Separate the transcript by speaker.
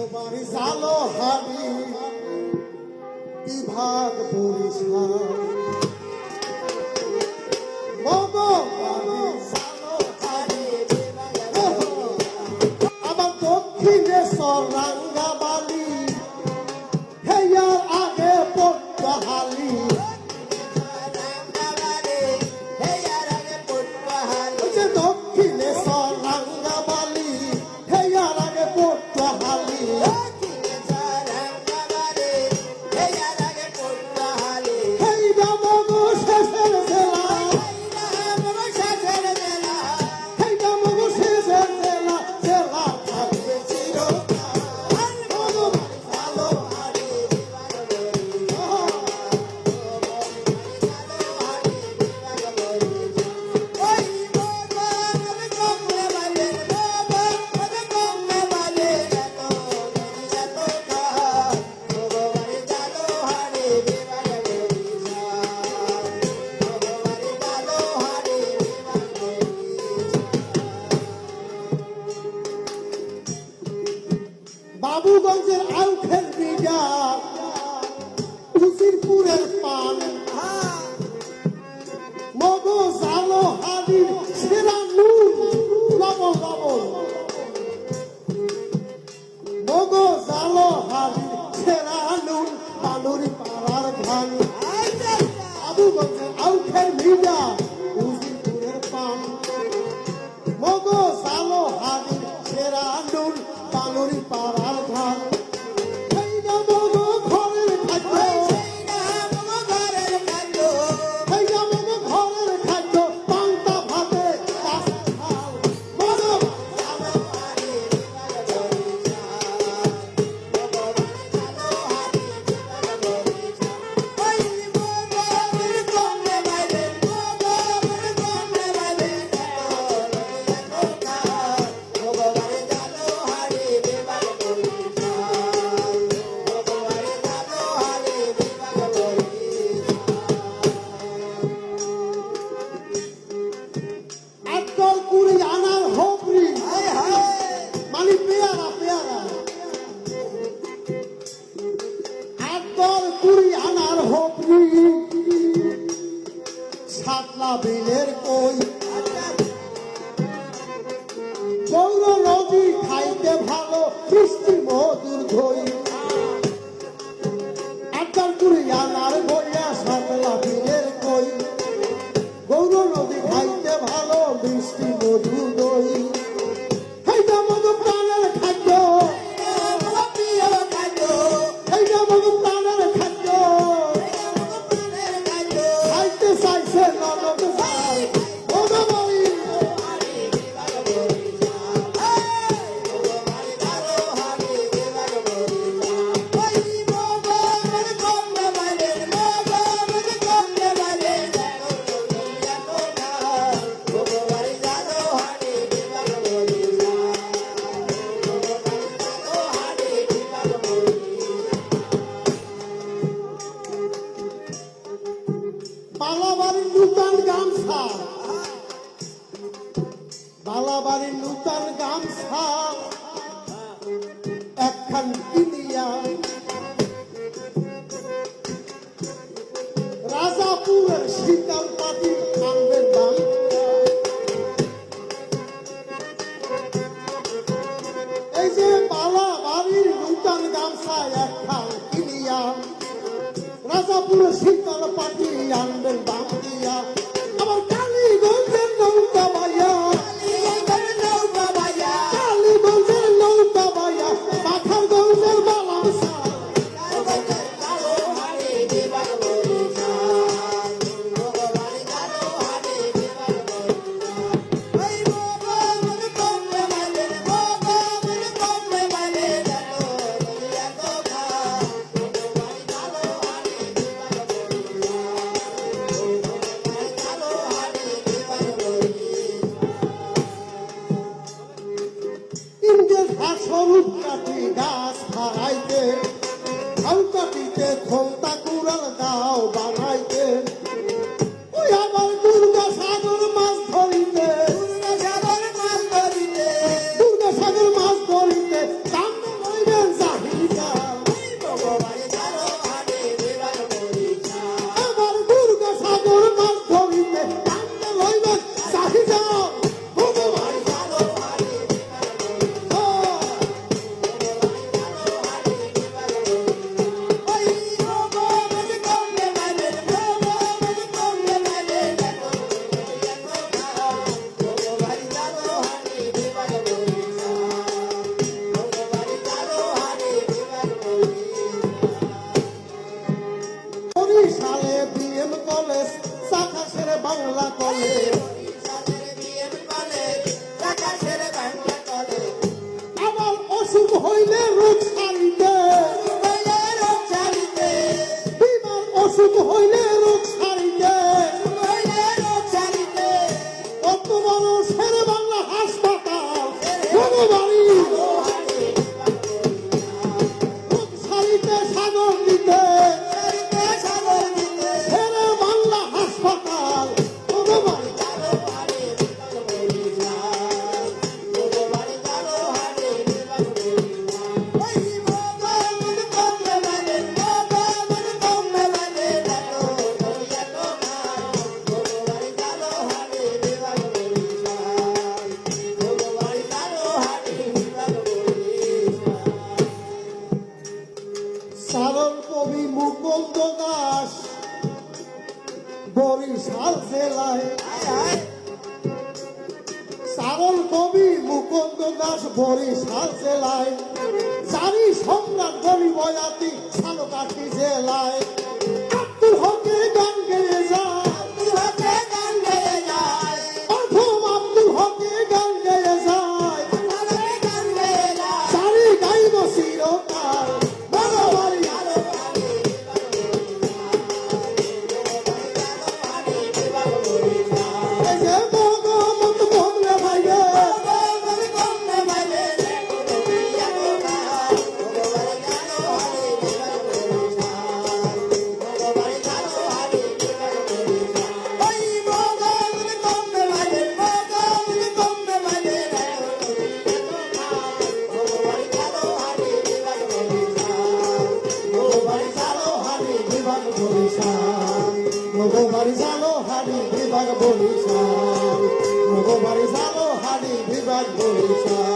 Speaker 1: বাড়ি জালো হারি বিভাগ বরিশাল আমার দক্ষিণে রাঙ্গাবালি হেয়ার আগে পটুয়াহালি দক্ষিণে রাঙ্গাবালি হেয়ার আগে পটুয়াহালি বাবুগঞ্জের আউখের বিজা উজিরপুরের পান মগো জালো হাবির সেরা নুন লবণ লবণ মগো জালো হাবির সেরা নুন বালুরি পাড়ার ধান বাবুগঞ্জের আউখের বিজা উজিরপুরের পান মগো জালো হাবির সেরা নুন বালুরি পাড়ার ধান সাতলা বিলের কই গৌর নদী খাইতে ভালো বৃষ্টি মধুর ধই একবার কুড়ি আনার বইয়া সাতলা বিলের কই গৌর নদী খাইতে ভালো বৃষ্টি মধুর দই খাইতে মধু প্রাণের খাদ্য খাইতে মধু প্রাণের খাদ্য খাইতে চাইছে ননদ ভাই বালাবাড়ির নূতন গামছা বালাবাড়ির নূতন গামছা একখান কিনিয়া রাজাপুরের শীতল পাটি আনবেন দাম এই যে বালাবাড়ির নূতন গামছা একখান কিনিয়া রাজাপুরের শীতল পাটি আনবেন দাম দিয়া আমার কালীগঞ্জের নৌকা ভাইয়া কালীগঞ্জের নৌকা ভাইয়া পাখারগঞ্জের বালামসা স্বরূপ কাটি গাছ ফাড়াইতে ধান কাটিতে খোলতা কুড়াল দাও বানাইতে ওই আবার দুর্গা সাগর মাছ ধরিতে দুর্গা সাগর মাছ ধরিতে সামনে লইবেন হইলে রোগ সারিতে বিমার অসুখ হইলে রোগ সারিতে কত বড় শের বাংলা হাসপাতাল জনবাড়ি রোগ সারিতে সাগর দিতে শের বাংলা হাসপাতাল জনবাড়ি সারল কবি মুকুন্দ দাস বরিশাল জেলায় সারল কবি মুকুন্দ দাস বরিশাল জেলায় জারি সম্রাট গরি বয়াতি সালকাঠি জেলায় আব্দুল হকের গান গেয়ে যায় প্রথম আব্দুল হকের গান গেয়ে যায় জারি গাইব চিরকাল জনবাড়ি এই যে বঙ্গবন্ধু বললে ভাইরে মগবাড়ি জানো হাড়ি বিভাগ বরিশাল মগবাড়ি জানো হাড়ি বিভাগ বরিশাল